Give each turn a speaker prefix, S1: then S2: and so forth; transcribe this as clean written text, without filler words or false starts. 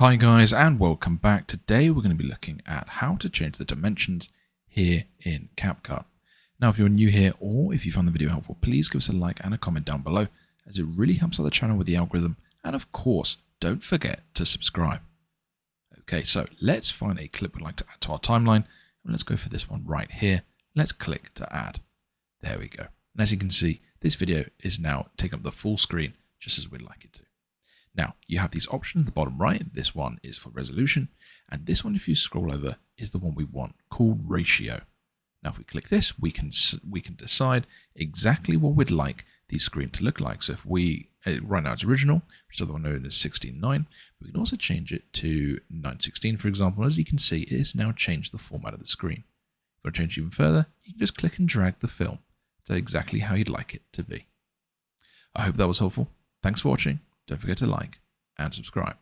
S1: Hi guys and welcome back. Today we're going to be looking at how to change the dimensions here in CapCut. Now if you're new here or if you found the video helpful, please give us a like and a comment down below as it really helps out the channel with the algorithm, and of course don't forget to subscribe. Okay, so let's find a clip we'd like to add to our timeline and let's go for this one right here. Let's click to add. There we go. And as you can see, this video is now taking up the full screen just as we'd like it to. Now, you have these options at the bottom right. This one is for resolution, and this one, if you scroll over, is the one we want, called ratio. Now, if we click this, we can decide exactly what we'd like the screen to look like. So if we, right now it's original, which is the one known as 16:9, we can also change it to 9:16, for example. As you can see, it has now changed the format of the screen. If you want to change it even further, you can just click and drag the film to exactly how you'd like it to be. I hope that was helpful. Thanks for watching. Don't forget to like and subscribe.